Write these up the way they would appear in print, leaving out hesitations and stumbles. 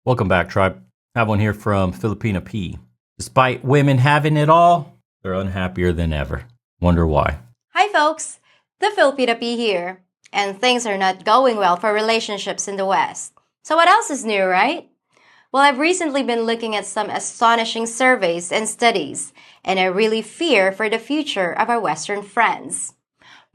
Welcome back, tribe. I have one here from Filipina P. Despite women having it all, they're unhappier than ever. Wonder why. Hi folks, the Filipina P here. And things are not going well for relationships in the West. So what else is new, right? Well, I've recently been looking at some astonishing surveys and studies, and I really fear for the future of our Western friends.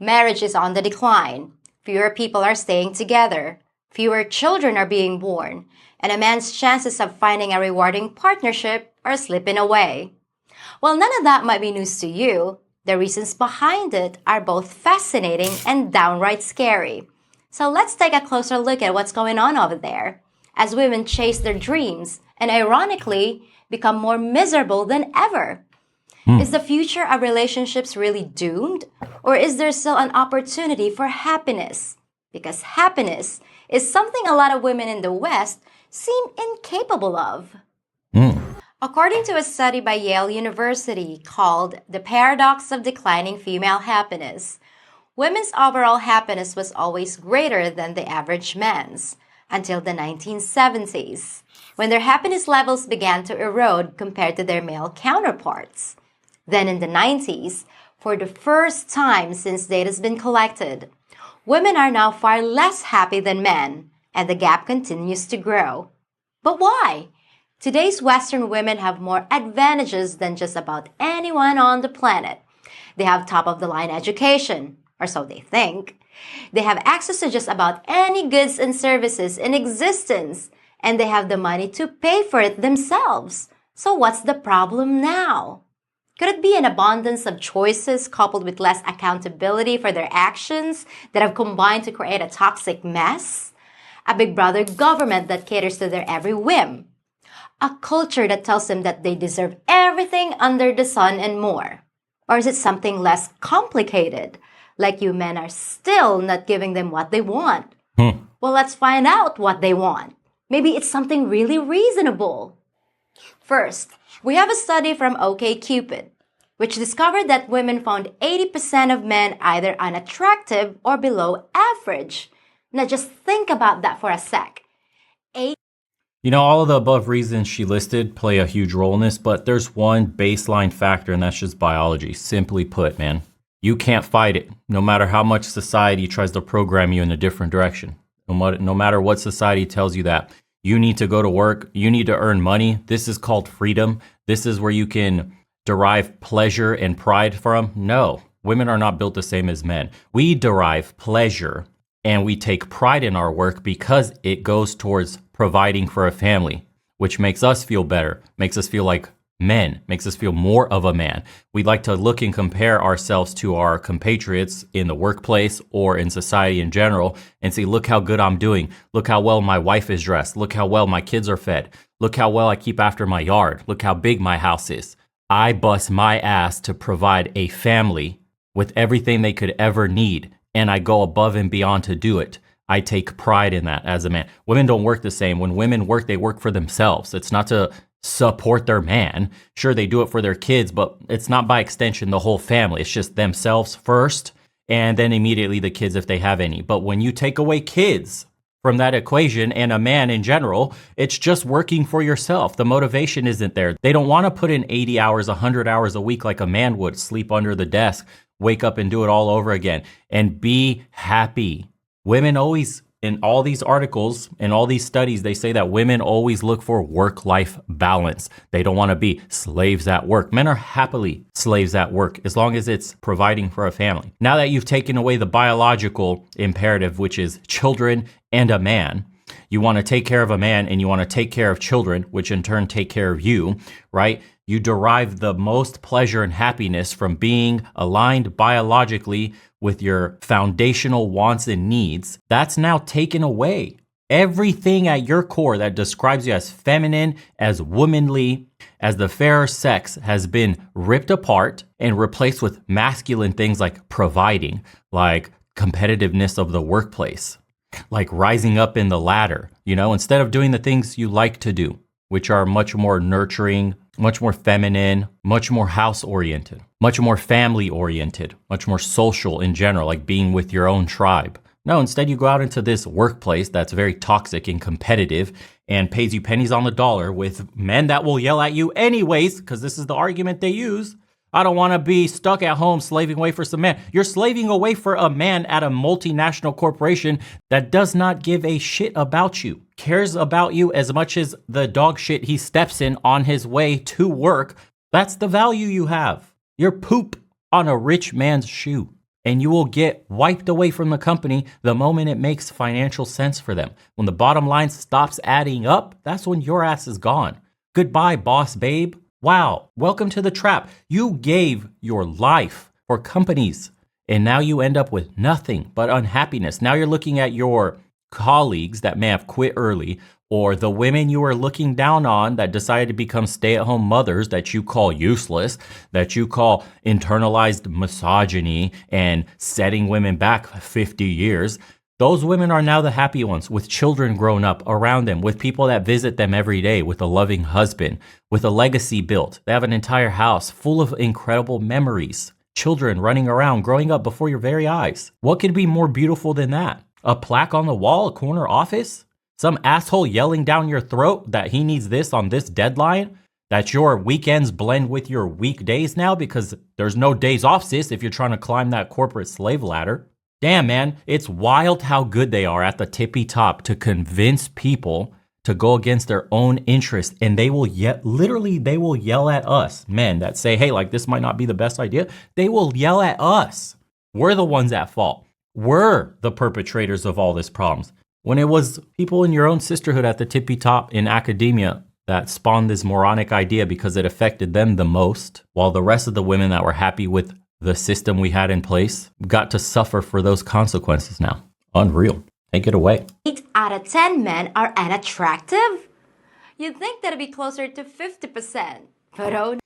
Marriage is on the decline. Fewer people are staying together. Fewer children are being born. And a man's chances of finding a rewarding partnership are slipping away. While none of that might be news to you, the reasons behind it are both fascinating and downright scary. So let's take a closer look at what's going on over there, as women chase their dreams and ironically become more miserable than ever. Is the future of relationships really doomed? Or is there still an opportunity for happiness? Because happiness is something a lot of women in the West seem incapable of. According to a study by Yale University called The Paradox of Declining Female Happiness, women's overall happiness was always greater than the average man's until the 1970s, when their happiness levels began to erode compared to their male counterparts. Then in the 90s, for the first time since data has been collected, women are now far less happy than men, and the gap continues to grow. But why? Today's Western women have more advantages than just about anyone on the planet. They have top-of-the-line education, or so they think. They have access to just about any goods and services in existence, and they have the money to pay for it themselves. So what's the problem now? Could it be an abundance of choices coupled with less accountability for their actions that have combined to create a toxic mess? A big brother government that caters to their every whim? A culture that tells them that they deserve everything under the sun and more? Or is it something less complicated, like you men are still not giving them what they want? Well, let's find out what they want. Maybe it's something really reasonable. First, we have a study from OkCupid, which discovered that women found 80% of men either unattractive or below average. Now just think about that for a sec. All of the above reasons she listed play a huge role in this, but there's one baseline factor, and that's just biology. Simply put, man, you can't fight it, no matter how much society tries to program you in a different direction. No matter what society tells you that. You need to go to work. You need to earn money. This is called freedom. This is where you can derive pleasure and pride from. No, women are not built the same as men. We derive pleasure and we take pride in our work because it goes towards providing for a family, which makes us feel better, makes us feel like men, makes us feel more of a man. We like to look and compare ourselves to our compatriots in the workplace or in society in general and say, look how good I'm doing. Look how well my wife is dressed. Look how well my kids are fed. Look how well I keep after my yard. Look how big my house is. I bust my ass to provide a family with everything they could ever need, and I go above and beyond to do it. I take pride in that as a man. Women don't work the same. When women work, they work for themselves. It's not to support their man. Sure, they do it for their kids, but it's not by extension the whole family. It's just themselves first, and then immediately the kids if they have any. But when you take away kids from that equation and a man in general, it's just working for yourself. The motivation isn't there. They don't want to put in 80 hours, 100 hours a week like a man would, sleep under the desk, wake up and do it all over again, and be happy. Women always, in all these articles and all these studies, they say that women always look for work-life balance. They don't want to be slaves at work. Men are happily slaves at work as long as it's providing for a family. Now that you've taken away the biological imperative, which is children and a man, you want to take care of a man and you want to take care of children, which in turn take care of you, right? You derive the most pleasure and happiness from being aligned biologically with your foundational wants and needs. That's now taken away. Everything at your core that describes you as feminine, as womanly, as the fairer sex has been ripped apart and replaced with masculine things like providing, like competitiveness of the workplace, like rising up in the ladder, instead of doing the things you like to do, which are much more nurturing, much more feminine, much more house-oriented, much more family-oriented, much more social in general, like being with your own tribe. No, instead you go out into this workplace that's very toxic and competitive, and pays you pennies on the dollar with men that will yell at you anyways, because this is the argument they use. I don't want to be stuck at home slaving away for some man. You're slaving away for a man at a multinational corporation that does not give a shit about you, cares about you as much as the dog shit he steps in on his way to work. That's the value you have. You're poop on a rich man's shoe, and you will get wiped away from the company the moment it makes financial sense for them. When the bottom line stops adding up, that's when your ass is gone. Goodbye, boss babe. Wow, welcome to the trap. You gave your life for companies, and now you end up with nothing but unhappiness. Now you're looking at your colleagues that may have quit early, or the women you were looking down on that decided to become stay-at-home mothers that you call useless, that you call internalized misogyny and setting women back 50 years. Those women are now the happy ones, with children grown up around them, with people that visit them every day, with a loving husband, with a legacy built. They have an entire house full of incredible memories. Children running around, growing up before your very eyes. What could be more beautiful than that? A plaque on the wall, a corner office? Some asshole yelling down your throat that he needs this on this deadline? That your weekends blend with your weekdays now because there's no days off, sis, if you're trying to climb that corporate slave ladder. Damn, man, it's wild how good they are at the tippy top to convince people to go against their own interest. And they will they will yell at us, men that say, hey, like this might not be the best idea. They will yell at us. We're the ones at fault. We're the perpetrators of all this problems. When it was people in your own sisterhood at the tippy top in academia that spawned this moronic idea because it affected them the most, while the rest of the women that were happy with the system we had in place got to suffer for those consequences now. Unreal. Take it away. 8 out of 10 men are unattractive? You'd think that'd be closer to 50%, but oh.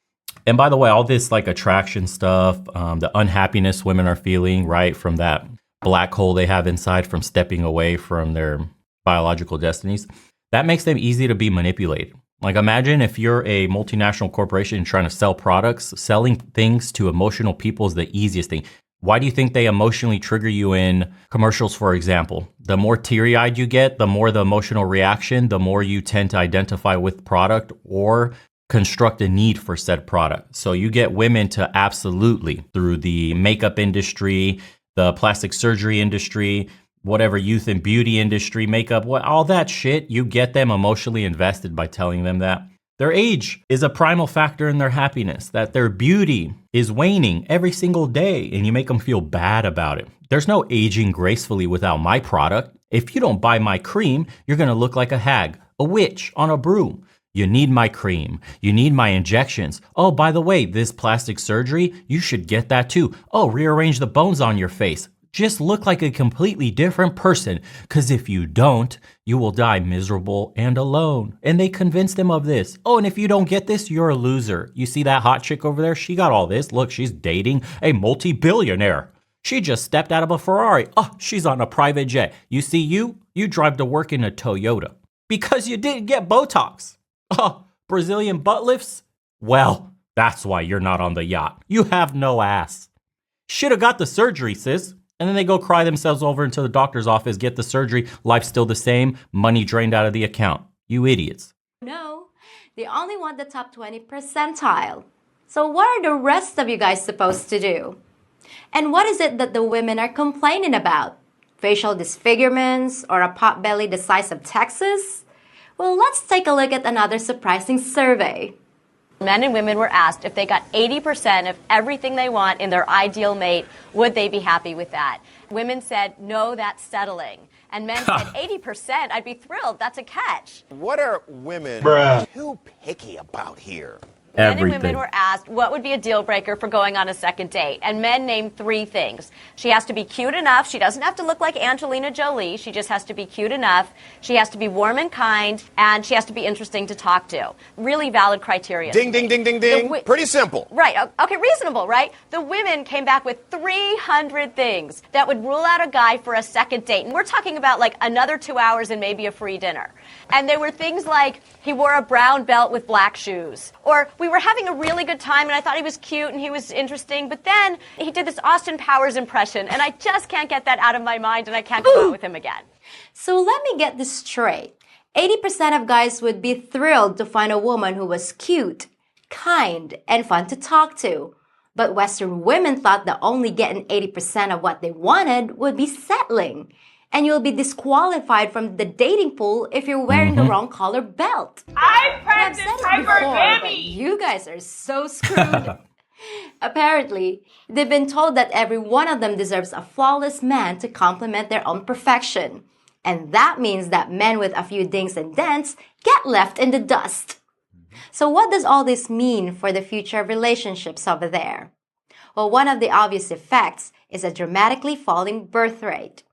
And by the way, all this like attraction stuff, the unhappiness women are feeling, right, from that black hole they have inside from stepping away from their biological destinies, that makes them easy to be manipulated. Like imagine if you're a multinational corporation trying to sell products, selling things to emotional people is the easiest thing. Why do you think they emotionally trigger you in commercials, for example? The more teary-eyed you get, the more the emotional reaction, the more you tend to identify with product or construct a need for said product. So you get women to absolutely, through the makeup industry, the plastic surgery industry, whatever youth and beauty industry, makeup, all that shit, you get them emotionally invested by telling them that their age is a primal factor in their happiness, that their beauty is waning every single day, and you make them feel bad about it. There's no aging gracefully without my product. If you don't buy my cream, you're going to look like a hag, a witch on a broom. You need my cream. You need my injections. Oh, by the way, this plastic surgery, you should get that too. Oh, rearrange the bones on your face. Just look like a completely different person, because if you don't, you will die miserable and alone. And they convince them of this. Oh, and if you don't get this, you're a loser. You see that hot chick over there? She got all this. Look, she's dating a multi-billionaire. She just stepped out of a Ferrari. Oh, she's on a private jet. You see, you drive to work in a Toyota because you didn't get Botox. Oh, Brazilian butt lifts? Well, that's why you're not on the yacht. You have no ass. Should have got the surgery, sis. And then they go cry themselves over into the doctor's office, get the surgery, life's still the same, money drained out of the account. You idiots. No, they only want the top 20 percentile. So what are the rest of you guys supposed to do? And what is it that the women are complaining about? Facial disfigurements or a potbelly the size of Texas? Well, let's take a look at another surprising survey. Men and women were asked if they got 80% of everything they want in their ideal mate, would they be happy with that? Women said, no, that's settling. And men said, 80%, I'd be thrilled. That's a catch. What are women too picky about here? Men and women were asked what would be a deal breaker for going on a second date. And men named 3 things. She has to be cute enough. She doesn't have to look like Angelina Jolie. She just has to be cute enough. She has to be warm and kind. And she has to be interesting to talk to. Really valid criteria. Ding, ding, ding, ding, ding. Pretty simple. Right. Okay, reasonable, right? The women came back with 300 things that would rule out a guy for a second date. And we're talking about like another 2 hours and maybe a free dinner. And there were things like he wore a brown belt with black shoes. Or we were having a really good time and I thought he was cute and he was interesting, but then he did this Austin Powers impression and I just can't get that out of my mind and I can't go out with him again. So let me get this straight. 80% of guys would be thrilled to find a woman who was cute, kind, and fun to talk to. But Western women thought that only getting 80% of what they wanted would be settling. And you'll be disqualified from the dating pool if you're wearing the wrong color belt. I practice hypergamy. You guys are so screwed. Apparently, they've been told that every one of them deserves a flawless man to complement their own perfection. And that means that men with a few dings and dents get left in the dust. So what does all this mean for the future of relationships over there? Well, one of the obvious effects is a dramatically falling birth rate.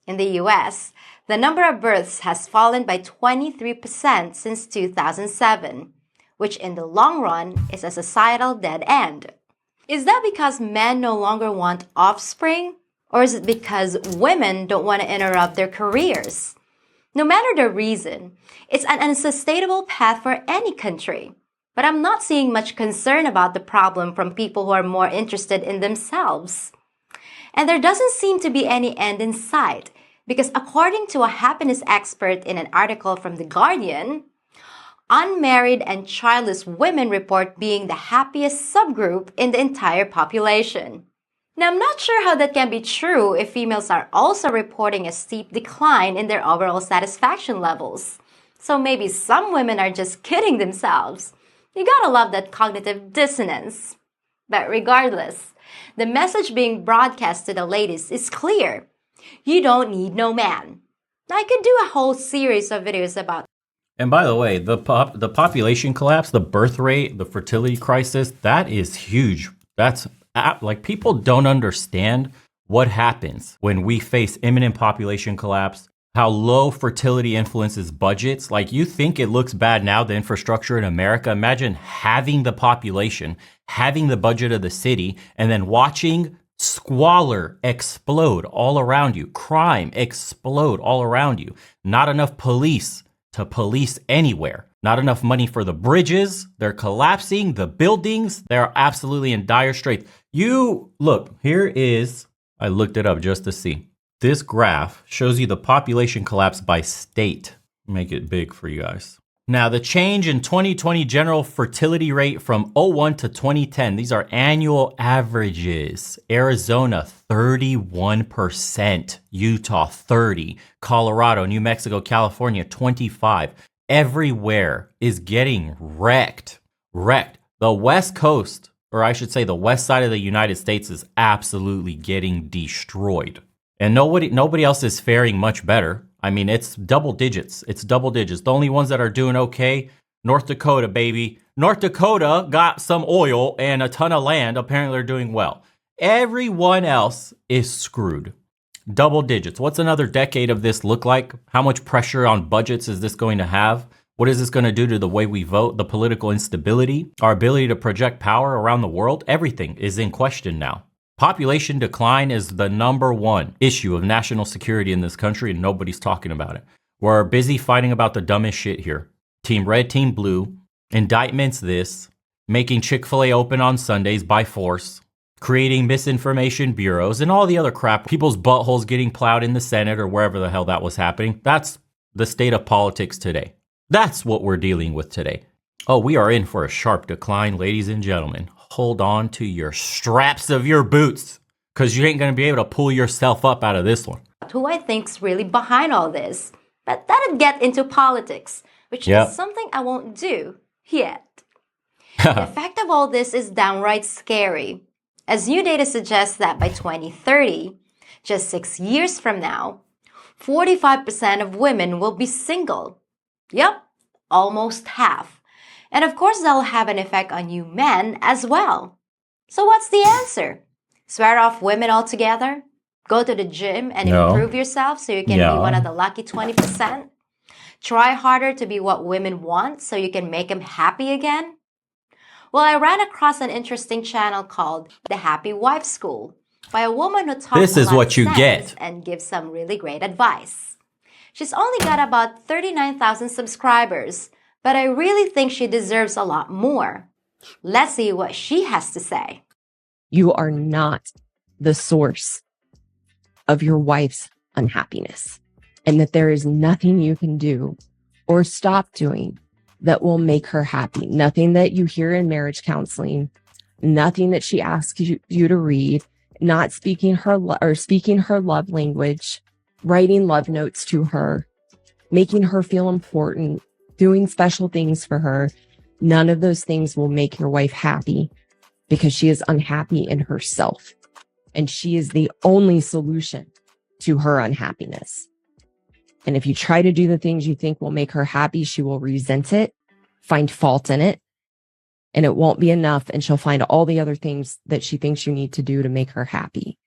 In the US, the number of births has fallen by 23% since 2007, which in the long run is a societal dead end. Is that because men no longer want offspring? Or is it because women don't want to interrupt their careers? No matter the reason, it's an unsustainable path for any country. But I'm not seeing much concern about the problem from people who are more interested in themselves. And there doesn't seem to be any end in sight, because according to a happiness expert in an article from The Guardian, unmarried and childless women report being the happiest subgroup in the entire population. Now, I'm not sure how that can be true if females are also reporting a steep decline in their overall satisfaction levels. So maybe some women are just kidding themselves. You gotta love that cognitive dissonance. But regardless, the message being broadcast to the ladies is clear. You don't need no man. I could do a whole series of videos about. And by the way, the population collapse, the birth rate, the fertility crisis, that is huge. That's like people don't understand what happens when we face imminent population collapse, how low fertility influences budgets. Like you think it looks bad now, the infrastructure in America. Imagine having the population, having the budget of the city, and then watching squalor explode all around you, crime explode all around you, not enough police to police anywhere. Not enough money for the bridges. They're collapsing. The buildings, they're absolutely in dire straits. You look, here is, I looked it up just to see. This graph shows you the population collapse by state. Make it big for you guys. Now, the change in 2020 general fertility rate from 01 to 2010, these are annual averages. Arizona, 31%. Utah, 30. Colorado, New Mexico, California, 25. Everywhere is getting wrecked. The West Coast, or I should say the west side of the United States, is absolutely getting destroyed. And nobody else is faring much better. I mean, it's double digits. The only ones that are doing okay, North Dakota, baby. North Dakota got some oil and a ton of land. Apparently they're doing well. Everyone else is screwed. Double digits. What's another decade of this look like? How much pressure on budgets is this going to have? What is this going to do to the way we vote, the political instability, our ability to project power around the world? Everything is in question now. Population decline is the number one issue of national security in this country, and nobody's talking about it. We're busy fighting about the dumbest shit here. Team red, team blue, indictments this, making Chick-fil-A open on Sundays by force, creating misinformation bureaus, and all the other crap. People's buttholes getting plowed in the Senate or wherever the hell that was happening. That's the state of politics today. That's what we're dealing with today. Oh, we are in for a sharp decline, ladies and gentlemen. Hold on to your straps of your boots, because you ain't going to be able to pull yourself up out of this one. Who I think's really behind all this. But that'd get into politics, which is something I won't do yet. The effect of all this is downright scary, as new data suggests that by 2030, just 6 years from now, 45% of women will be single. Yep, almost half. And of course, that'll have an effect on you men as well. So what's the answer? Swear off women altogether? Go to the gym and improve yourself so you can be one of the lucky 20%? Try harder to be what women want so you can make them happy again? Well, I ran across an interesting channel called The Happy Wife School by a woman who talks a lot of sense and gives some really great advice. She's only got about 39,000 subscribers, but I really think she deserves a lot more. Let's see what she has to say. You are not the source of your wife's unhappiness, and that there is nothing you can do or stop doing that will make her happy. Nothing that you hear in marriage counseling, nothing that she asks you to read, not speaking speaking her love language, writing love notes to her, making her feel important, doing special things for her. None of those things will make your wife happy because she is unhappy in herself. And she is the only solution to her unhappiness. And if you try to do the things you think will make her happy, she will resent it, find fault in it, and it won't be enough. And she'll find all the other things that she thinks you need to do to make her happy.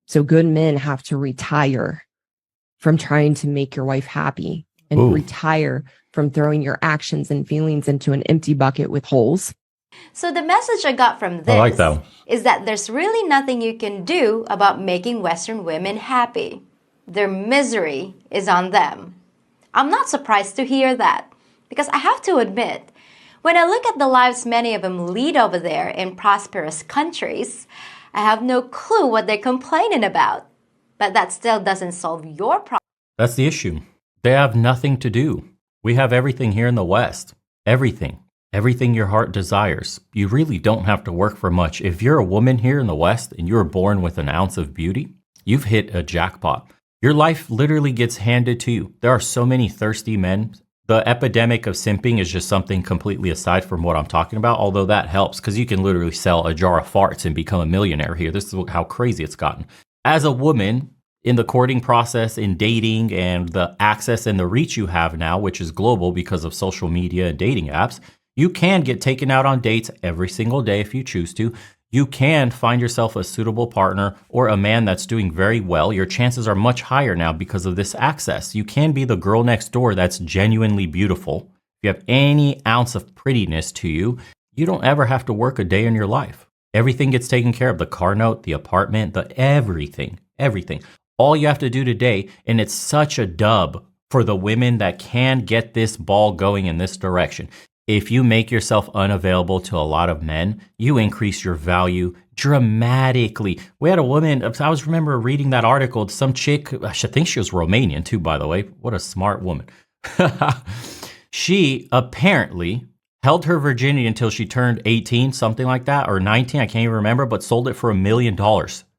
So good men have to retire from trying to make your wife happy and retire from throwing your actions and feelings into an empty bucket with holes. So the message I got from this is that there's really nothing you can do about making Western women happy. Their misery is on them. I'm not surprised to hear that, because I have to admit, when I look at the lives many of them lead over there in prosperous countries, I have no clue what they're complaining about. But that still doesn't solve your problem. That's the issue. They have nothing to do. We have everything here in the West. Everything. Everything your heart desires. You really don't have to work for much. If you're a woman here in the West and you were born with an ounce of beauty, you've hit a jackpot. Your life literally gets handed to you. There are so many thirsty men. The epidemic of simping is just something completely aside from what I'm talking about, although that helps because you can literally sell a jar of farts and become a millionaire here. This is how crazy it's gotten. As a woman, in the courting process, in dating, and the access and the reach you have now, which is global because of social media and dating apps, you can get taken out on dates every single day if you choose to. You can find yourself a suitable partner or a man that's doing very well. Your chances are much higher now because of this access. You can be the girl next door that's genuinely beautiful. If you have any ounce of prettiness to you, you don't ever have to work a day in your life. Everything gets taken care of. The car note, the apartment, the everything. All you have to do today, and it's such a dub for the women that can get this ball going in this direction. If you make yourself unavailable to a lot of men, you increase your value dramatically. We had a woman, I remember reading that article, some chick, I think she was Romanian too, by the way. What a smart woman. She apparently held her virginity until she turned 18, something like that, or 19, I can't even remember, but sold it for $1 million.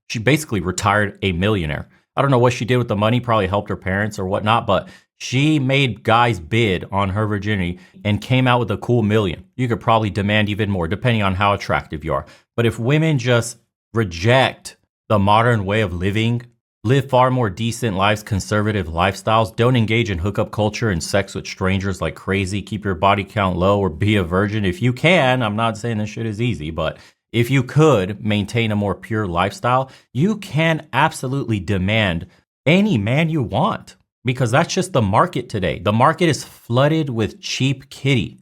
She basically retired a millionaire. I don't know what she did with the money, probably helped her parents or whatnot, but she made guys bid on her virginity and came out with a cool $1 million. You could probably demand even more, depending on how attractive you are. But if women just reject the modern way of living, live far more decent lives, conservative lifestyles, don't engage in hookup culture and sex with strangers like crazy, keep your body count low or be a virgin if you can. I'm not saying this shit is easy, but if you could maintain a more pure lifestyle, you can absolutely demand any man you want. Because that's just the market today. The market is flooded with cheap kitty.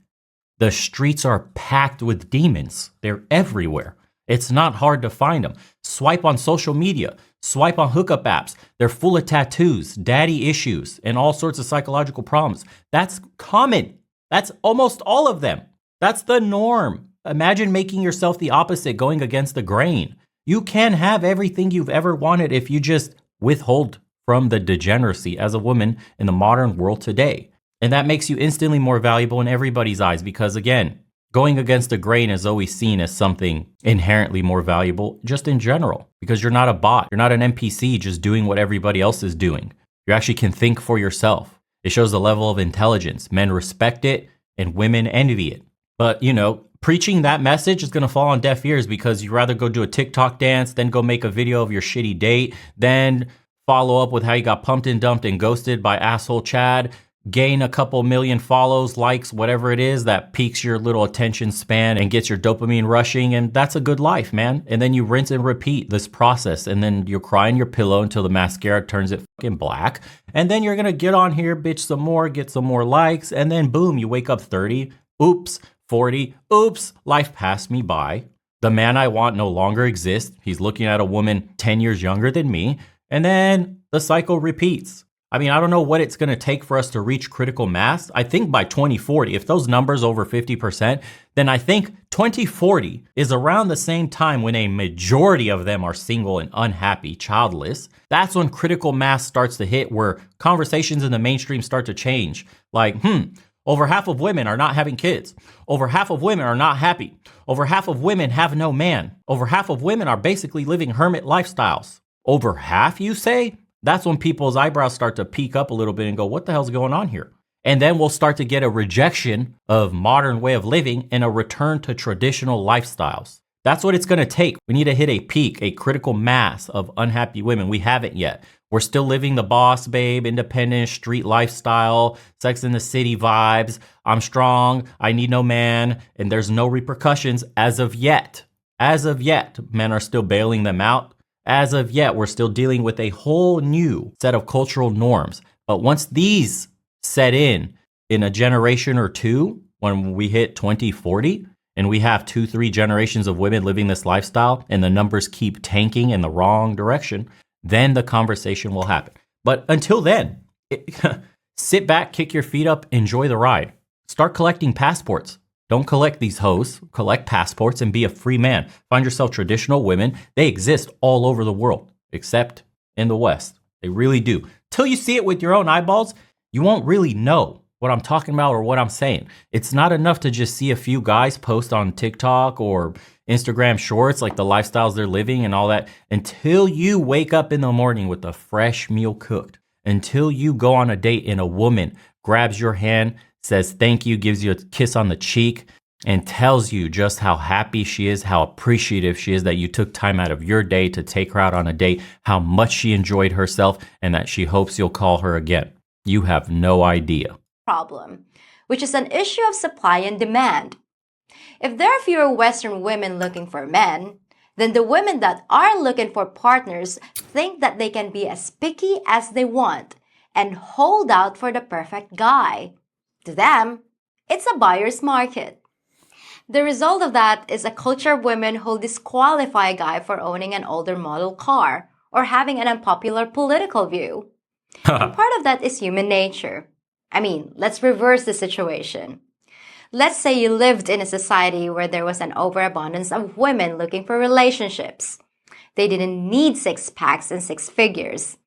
The streets are packed with demons. They're everywhere. It's not hard to find them. Swipe on social media. Swipe on hookup apps. They're full of tattoos, daddy issues, and all sorts of psychological problems. That's common. That's almost all of them. That's the norm. Imagine making yourself the opposite, going against the grain. You can have everything you've ever wanted if you just withhold from the degeneracy as a woman in the modern world today. And that makes you instantly more valuable in everybody's eyes because, again, going against the grain is always seen as something inherently more valuable just in general because you're not a bot. You're not an NPC just doing what everybody else is doing. You actually can think for yourself. It shows the level of intelligence. Men respect it and women envy it. But, preaching that message is going to fall on deaf ears because you'd rather go do a TikTok dance, then go make a video of your shitty date, then follow up with how you got pumped and dumped and ghosted by asshole Chad, gain a couple million follows, likes, whatever it is that piques your little attention span and gets your dopamine rushing. And that's a good life, man. And then you rinse and repeat this process. And then you cry in your pillow until the mascara turns it fucking black. And then you're going to get on here, bitch some more, get some more likes. And then boom, you wake up 30. Oops, 40. Oops, life passed me by. The man I want no longer exists. He's looking at a woman 10 years younger than me. And then the cycle repeats. I mean, I don't know what it's going to take for us to reach critical mass. I think by 2040, if those numbers over 50%, then I think 2040 is around the same time when a majority of them are single and unhappy, childless. That's when critical mass starts to hit, where conversations in the mainstream start to change. Like, Over half of women are not having kids. Over half of women are not happy. Over half of women have no man. Over half of women are basically living hermit lifestyles. Over half, you say? That's when people's eyebrows start to peak up a little bit and go, what the hell's going on here? And then we'll start to get a rejection of modern way of living and a return to traditional lifestyles. That's what it's going to take. We need to hit a peak, a critical mass of unhappy women. We haven't yet. We're still living the boss babe, independent, street lifestyle, Sex in the City vibes. I'm strong. I need no man. And there's no repercussions as of yet. As of yet, men are still bailing them out. As of yet, we're still dealing with a whole new set of cultural norms. But once these set in a generation or two, when we hit 2040, and we have 2-3 generations of women living this lifestyle, and the numbers keep tanking in the wrong direction, then the conversation will happen. But until then, sit back, kick your feet up, enjoy the ride. Start collecting passports. Don't collect these hoes. Collect passports and be a free man. Find yourself traditional women. They exist all over the world, except in the West. They really do. Till you see it with your own eyeballs, you won't really know what I'm talking about or what I'm saying. It's not enough to just see a few guys post on TikTok or Instagram shorts, like the lifestyles they're living and all that, until you wake up in the morning with a fresh meal cooked, until you go on a date and a woman grabs your hand, says thank you, gives you a kiss on the cheek, and tells you just how happy she is, how appreciative she is that you took time out of your day to take her out on a date, how much she enjoyed herself, and that she hopes you'll call her again. You have no idea. Problem, which is an issue of supply and demand. If there are fewer Western women looking for men, then the women that are looking for partners think that they can be as picky as they want and hold out for the perfect guy. To them, it's a buyer's market. The result of that is a culture of women who disqualify a guy for owning an older model car or having an unpopular political view. And part of that is human nature. I mean, let's reverse the situation. Let's say you lived in a society where there was an overabundance of women looking for relationships. They didn't need 6-packs and 6 figures.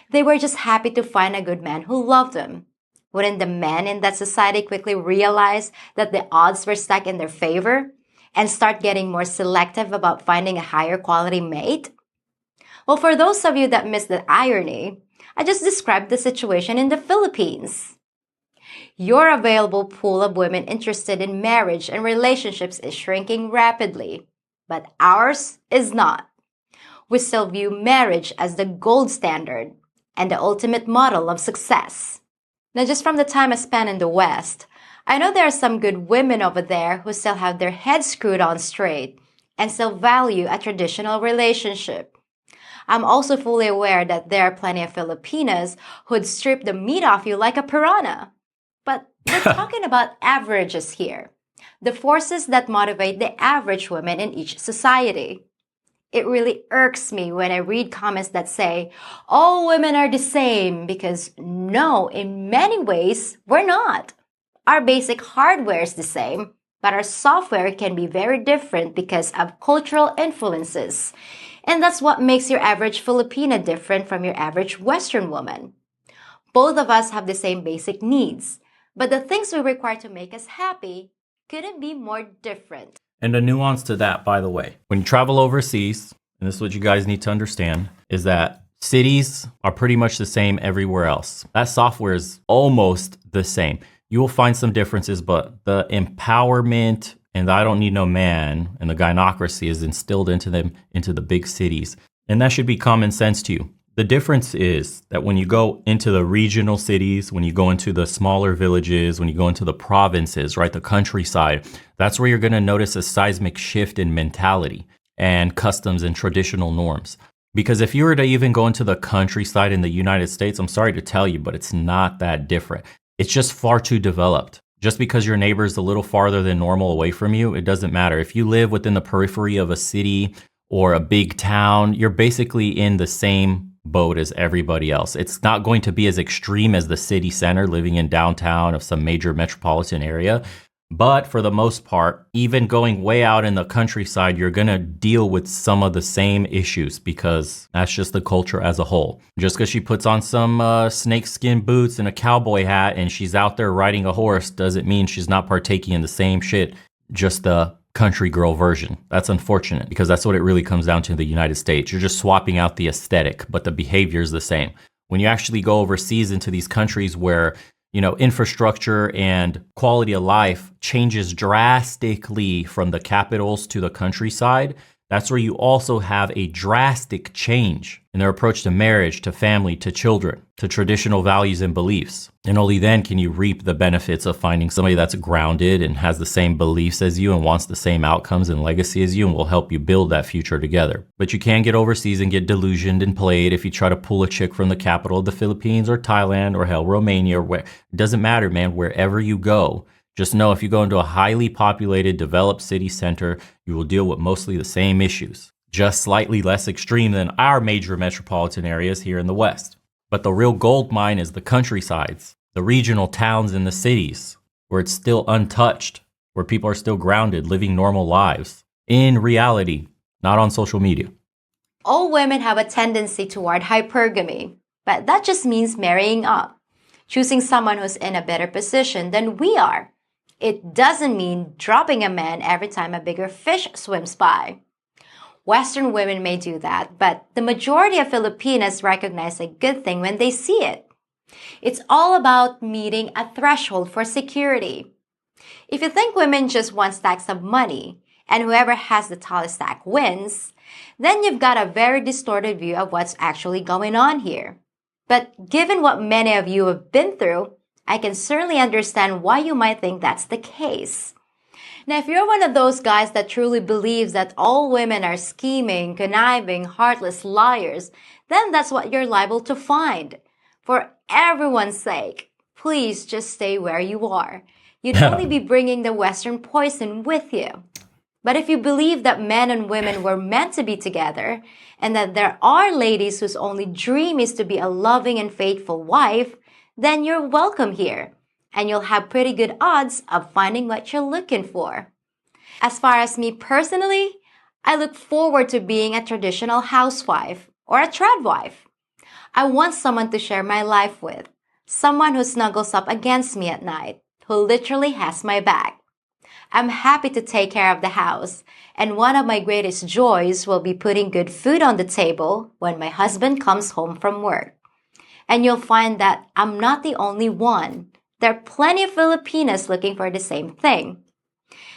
They were just happy to find a good man who loved them. Wouldn't the men in that society quickly realize that the odds were stacked in their favor and start getting more selective about finding a higher quality mate? Well, for those of you that missed the irony, I just described the situation in the Philippines. Your available pool of women interested in marriage and relationships is shrinking rapidly, but ours is not. We still view marriage as the gold standard and the ultimate model of success. Now, just from the time I spent in the West, I know there are some good women over there who still have their heads screwed on straight and still value a traditional relationship. I'm also fully aware that there are plenty of Filipinas who'd strip the meat off you like a piranha. But we're talking about averages here, the forces that motivate the average woman in each society. It really irks me when I read comments that say, all women are the same, because no, in many ways, we're not. Our basic hardware is the same, but our software can be very different because of cultural influences. And that's what makes your average Filipina different from your average Western woman. Both of us have the same basic needs, but the things we require to make us happy couldn't be more different. And a nuance to that, by the way, when you travel overseas, and this is what you guys need to understand, is that cities are pretty much the same everywhere else. That software is almost the same. You will find some differences, but the empowerment and the I don't need no man and the gynocracy is instilled into them, into the big cities. And that should be common sense to you. The difference is that when you go into the regional cities, when you go into the smaller villages, when you go into the provinces, right, the countryside, that's where you're going to notice a seismic shift in mentality and customs and traditional norms. Because if you were to even go into the countryside in the United States, I'm sorry to tell you, but it's not that different. It's just far too developed. Just because your neighbor is a little farther than normal away from you, it doesn't matter. If you live within the periphery of a city or a big town, you're basically in the same boat as everybody else. It's not going to be as extreme as the city center living in downtown of some major metropolitan area, But for the most part, even going way out in the countryside, you're going to deal with some of the same issues because that's just the culture as a whole. Just because she puts on some snakeskin boots and a cowboy hat and she's out there riding a horse doesn't mean she's not partaking in the same shit, just the country girl version. That's unfortunate because that's what it really comes down to in the United States. You're just swapping out the aesthetic, but the behavior is the same. When you actually go overseas into these countries where infrastructure and quality of life changes drastically from the capitals to the countryside, that's where you also have a drastic change in their approach to marriage, to family, to children, to traditional values and beliefs. And only then can you reap the benefits of finding somebody that's grounded and has the same beliefs as you and wants the same outcomes and legacy as you and will help you build that future together. But you can get overseas and get delusioned and played if you try to pull a chick from the capital of the Philippines or Thailand or hell, Romania or where. It doesn't matter, man. Wherever you go, just know if you go into a highly populated, developed city center, you will deal with mostly the same issues, just slightly less extreme than our major metropolitan areas here in the West. But the real gold mine is the countrysides, the regional towns and the cities, where it's still untouched, where people are still grounded, living normal lives, in reality, not on social media. All women have a tendency toward hypergamy, but that just means marrying up, choosing someone who's in a better position than we are. It doesn't mean dropping a man every time a bigger fish swims by. Western women may do that, but the majority of Filipinas recognize a good thing when they see it. It's all about meeting a threshold for security. If you think women just want stacks of money, and whoever has the tallest stack wins, then you've got a very distorted view of what's actually going on here. But given what many of you have been through, I can certainly understand why you might think that's the case. Now, if you're one of those guys that truly believes that all women are scheming, conniving, heartless liars, then that's what you're liable to find. For everyone's sake, please just stay where you are. You'd only be bringing the Western poison with you. But if you believe that men and women were meant to be together, and that there are ladies whose only dream is to be a loving and faithful wife, then you're welcome here, and you'll have pretty good odds of finding what you're looking for. As far as me personally, I look forward to being a traditional housewife or a trad wife. I want someone to share my life with, someone who snuggles up against me at night, who literally has my back. I'm happy to take care of the house, and one of my greatest joys will be putting good food on the table when my husband comes home from work. And you'll find that I'm not the only one. There are plenty of Filipinas looking for the same thing.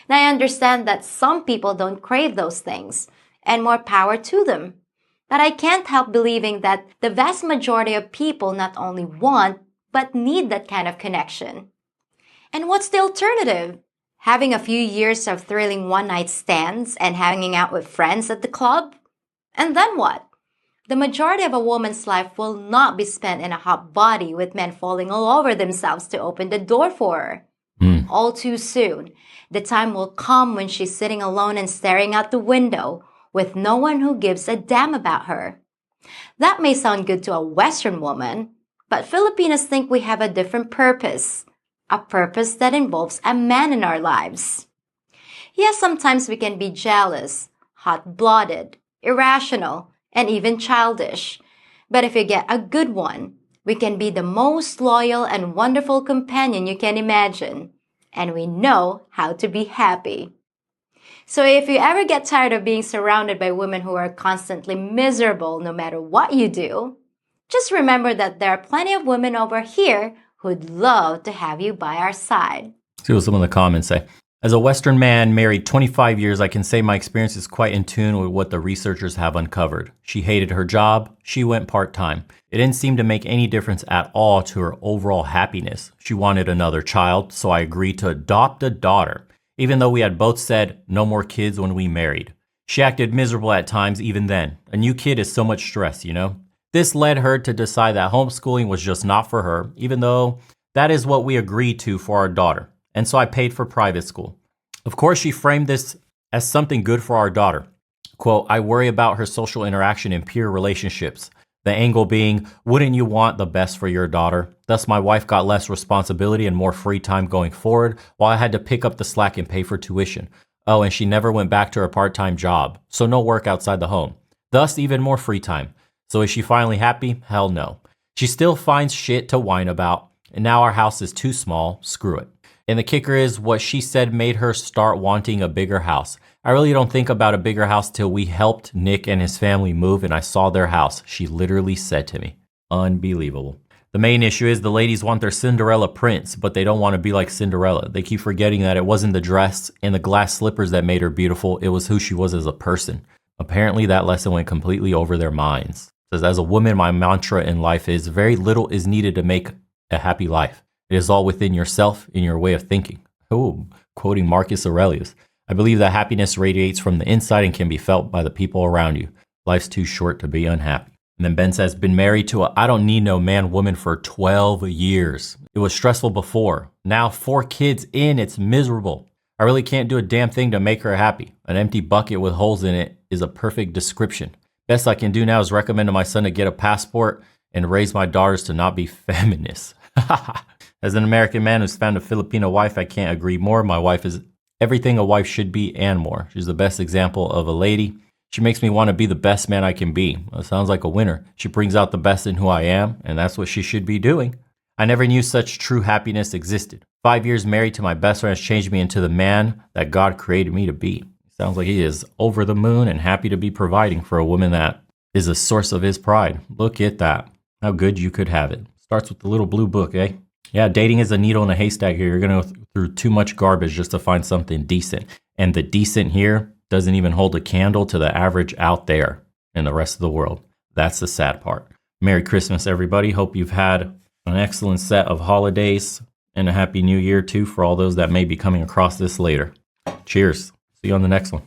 Now, I understand that some people don't crave those things, and more power to them. But I can't help believing that the vast majority of people not only want, but need that kind of connection. And what's the alternative? Having a few years of thrilling one-night stands and hanging out with friends at the club? And then what? The majority of a woman's life will not be spent in a hot body with men falling all over themselves to open the door for her. All too soon, the time will come when she's sitting alone and staring out the window with no one who gives a damn about her. That may sound good to a Western woman, but Filipinos think we have a different purpose. A purpose that involves a man in our lives. Yes, sometimes we can be jealous, hot-blooded, irrational, and even childish. But if you get a good one, we can be the most loyal and wonderful companion you can imagine. And we know how to be happy. So if you ever get tired of being surrounded by women who are constantly miserable no matter what you do, just remember that there are plenty of women over here who'd love to have you by our side. See what some of the comments say. As a Western man married 25 years, I can say my experience is quite in tune with what the researchers have uncovered. She hated her job. She went part-time. It didn't seem to make any difference at all to her overall happiness. She wanted another child, so I agreed to adopt a daughter, even though we had both said no more kids when we married. She acted miserable at times even then. A new kid is so much stress, you know? This led her to decide that homeschooling was just not for her, even though that is what we agreed to for our daughter. And so I paid for private school. Of course, she framed this as something good for our daughter. Quote, I worry about her social interaction and peer relationships. The angle being, wouldn't you want the best for your daughter? Thus, my wife got less responsibility and more free time going forward, while I had to pick up the slack and pay for tuition. Oh, and she never went back to her part-time job, so no work outside the home. Thus, even more free time. So is she finally happy? Hell no. She still finds shit to whine about, and now our house is too small. Screw it. And the kicker is, what she said made her start wanting a bigger house. I really don't think about a bigger house till we helped Nick and his family move and I saw their house. She literally said to me. Unbelievable. The main issue is the ladies want their Cinderella prince, but they don't want to be like Cinderella. They keep forgetting that it wasn't the dress and the glass slippers that made her beautiful. It was who she was as a person. Apparently that lesson went completely over their minds. It says, as a woman, my mantra in life is very little is needed to make a happy life. It is all within yourself and your way of thinking. Oh, quoting Marcus Aurelius. I believe that happiness radiates from the inside and can be felt by the people around you. Life's too short to be unhappy. And then Ben says, been married to a I don't need no man woman for 12 years. It was stressful before. Now 4 kids in, it's miserable. I really can't do a damn thing to make her happy. An empty bucket with holes in it is a perfect description. Best I can do now is recommend to my son to get a passport and raise my daughters to not be feminists. As an American man who's found a Filipino wife, I can't agree more. My wife is everything a wife should be and more. She's the best example of a lady. She makes me want to be the best man I can be. Well, sounds like a winner. She brings out the best in who I am, and that's what she should be doing. I never knew such true happiness existed. 5 years married to my best friend has changed me into the man that God created me to be. Sounds like he is over the moon and happy to be providing for a woman that is a source of his pride. Look at that. How good you could have it. Starts with the little blue book, eh? Yeah, dating is a needle in a haystack here. You're going to go through too much garbage just to find something decent. And the decent here doesn't even hold a candle to the average out there in the rest of the world. That's the sad part. Merry Christmas, everybody. Hope you've had an excellent set of holidays and a happy new year, too, for all those that may be coming across this later. Cheers. See you on the next one.